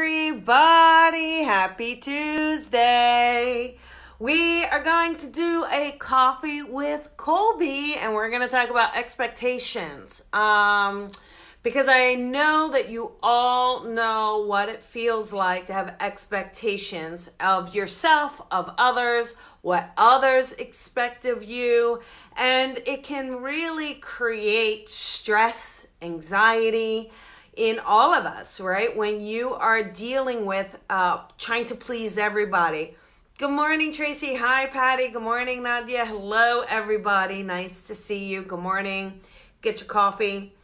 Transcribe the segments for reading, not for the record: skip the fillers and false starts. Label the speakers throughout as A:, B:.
A: everybody. Happy Tuesday. We are going to do a coffee with Colby and we're going to talk about expectations. Because I know that you all know what it feels like to have expectations of yourself, of others, what others expect of you. And it can really create stress, anxiety in all of us, right? When you are dealing with trying to please everybody. Good morning, Tracy. Hi, Patty. Good morning, Nadia. Hello, everybody. Nice to see you. Good morning. Get your coffee.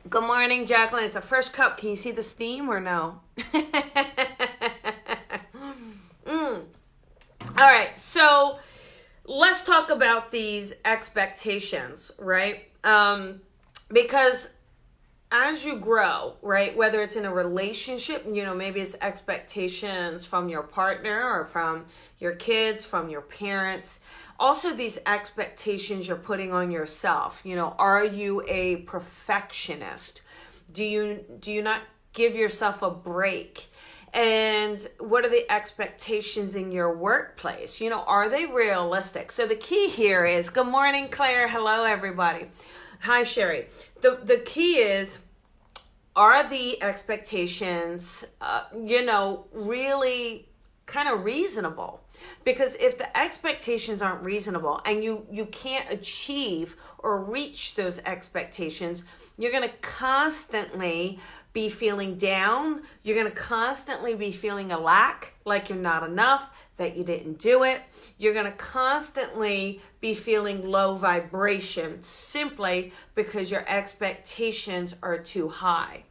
A: Good morning, Jacqueline. It's a fresh cup. Can you see the steam or no? All right, so let's talk about these expectations, right? Because as you grow, right, whether it's in a relationship, maybe it's expectations from your partner or from your kids, from your parents. Also, these expectations you're putting on yourself. Are you a perfectionist? Do you not give yourself a break? And what are the expectations in your workplace? Are they realistic? So the key here is, good morning, Claire. Hello, everybody. Hi, Sherry. The key is, are the expectations, really kind of reasonable? Because if the expectations aren't reasonable and you can't achieve or reach those expectations, you're going to constantly be feeling down. You're going to constantly be feeling a lack, like you're not enough, that you didn't do it. You're going to constantly be feeling low vibration simply because your expectations are too high,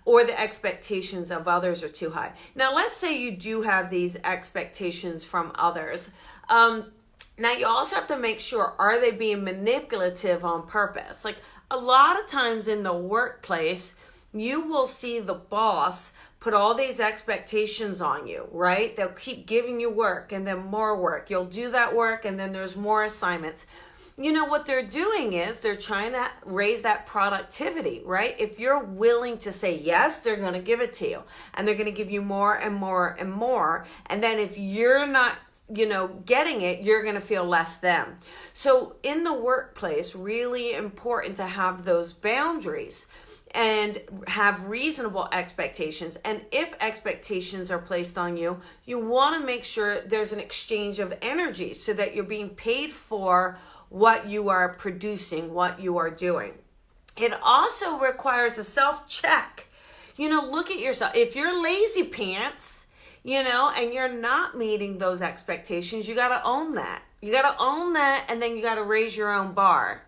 A: or the expectations of others are too high. Now, let's say you do have these expectations from others. Now, you also have to make sure, are they being manipulative on purpose? Like a lot of times in the workplace, you will see the boss put all these expectations on you, right? They'll keep giving you work and then more work. You'll do that work and then there's more assignments. What they're doing is they're trying to raise that productivity, right? If you're willing to say yes, they're going to give it to you and they're going to give you more and more and more. And then if you're not, getting it, you're going to feel less than. So in the workplace, really important to have those boundaries and have reasonable expectations. And if expectations are placed on you, you want to make sure there's an exchange of energy so that you're being paid for what you are producing, what you are doing. It also requires a self-check. Look at yourself. If you're lazy pants, and you're not meeting those expectations, you got to own that. You got to own that, and then you got to raise your own bar.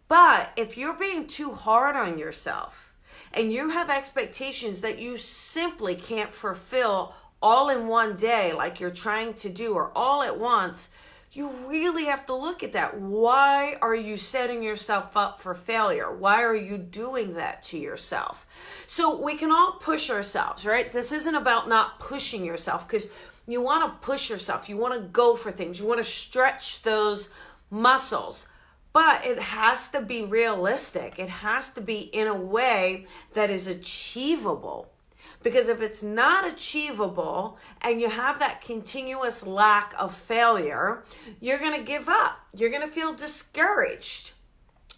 A: But if you're being too hard on yourself and you have expectations that you simply can't fulfill all in one day like you're trying to do or all at once, you really have to look at that. Why are you setting yourself up for failure? Why are you doing that to yourself? So we can all push ourselves, right? This isn't about not pushing yourself, because you want to push yourself. You want to go for things. You want to stretch those muscles. But it has to be realistic. It has to be in a way that is achievable. Because if it's not achievable and you have that continuous lack of failure, you're going to give up. You're going to feel discouraged.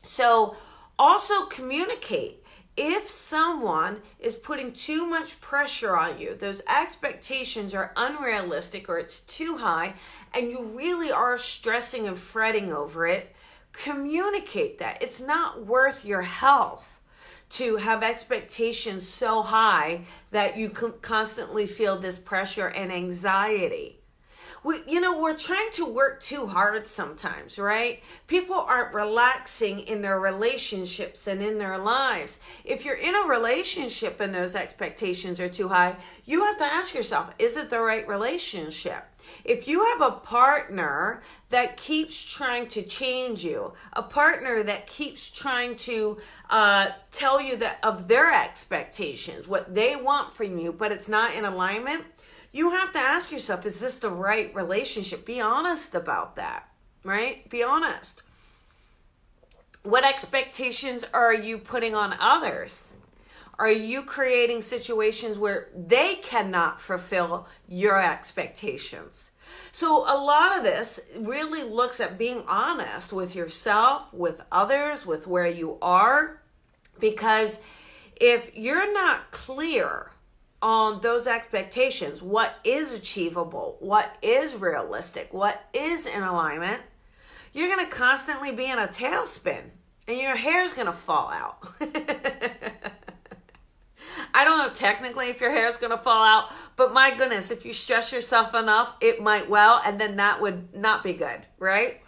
A: So also communicate. If someone is putting too much pressure on you, those expectations are unrealistic or it's too high, and you really are stressing and fretting over it, communicate that. It's not worth your health to have expectations so high that you constantly feel this pressure and anxiety. We're trying to work too hard sometimes, right? People aren't relaxing in their relationships and in their lives. If you're in a relationship and those expectations are too high, you have to ask yourself, is it the right relationship? If you have a partner that keeps trying to change you, a partner that keeps trying to tell you that of their expectations, what they want from you, but it's not in alignment, you have to ask yourself, is this the right relationship? Be honest about that, right? Be honest. What expectations are you putting on others? Are you creating situations where they cannot fulfill your expectations? So a lot of this really looks at being honest with yourself, with others, with where you are. Because if you're not clear on those expectations, what is achievable, what is realistic, what is in alignment, you're going to constantly be in a tailspin and your hair's going to fall out. I don't know technically if your hair is going to fall out, but my goodness, if you stress yourself enough, it might well, and then that would not be good, right?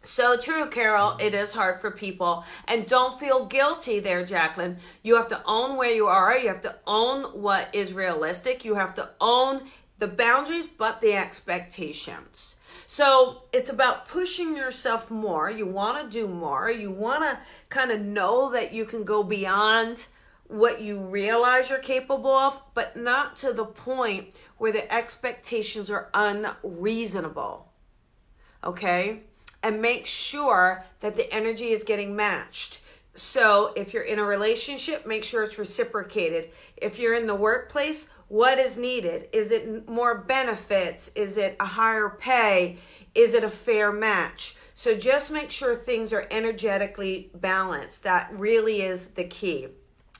A: So true, Carol. It is hard for people. And don't feel guilty there, Jacqueline. You have to own where you are. You have to own what is realistic. You have to own the boundaries, but the expectations. So it's about pushing yourself more. You want to do more. You want to kind of know that you can go beyond what you realize you're capable of, but not to the point where the expectations are unreasonable. Okay? And make sure that the energy is getting matched. So if you're in a relationship, make sure it's reciprocated. If you're in the workplace, what is needed? Is it more benefits? Is it a higher pay? Is it a fair match? So just make sure things are energetically balanced. That really is the key.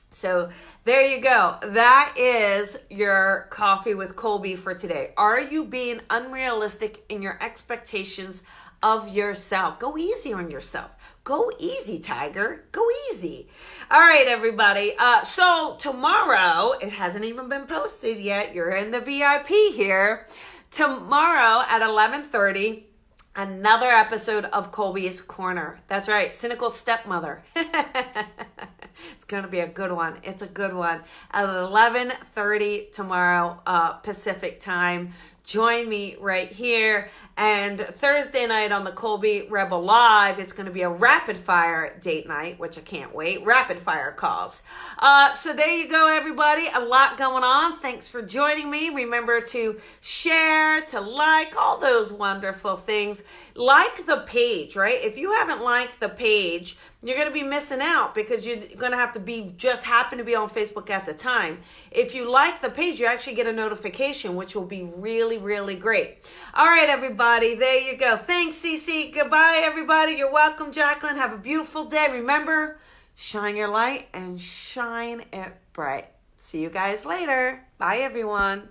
A: So there you go. That is your coffee with Colby for today. Are you being unrealistic in your expectations of yourself? Go easy on yourself. Go easy, Tiger. Go easy. All right, everybody. So tomorrow, it hasn't even been posted yet. You're in the VIP here. Tomorrow at 11:30, another episode of Colby's Corner. That's right, Cynical Stepmother. It's going to be a good one. It's a good one. At 11:30 tomorrow, Pacific time. Join me right here. And Thursday night on the Colby Rebel Live, it's going to be a rapid fire date night, which I can't wait. Rapid fire calls. So there you go, everybody. A lot going on. Thanks for joining me. Remember to share, to like, all those wonderful things. Like the page, right? If you haven't liked the page, you're going to be missing out because you're going to have to be just happen to be on Facebook at the time. If you like the page, you actually get a notification, which will be really, really great. All right, everybody. There you go. Thanks, Cece. Goodbye, everybody. You're welcome, Jacqueline. Have a beautiful day. Remember, shine your light and shine it bright. See you guys later. Bye, everyone.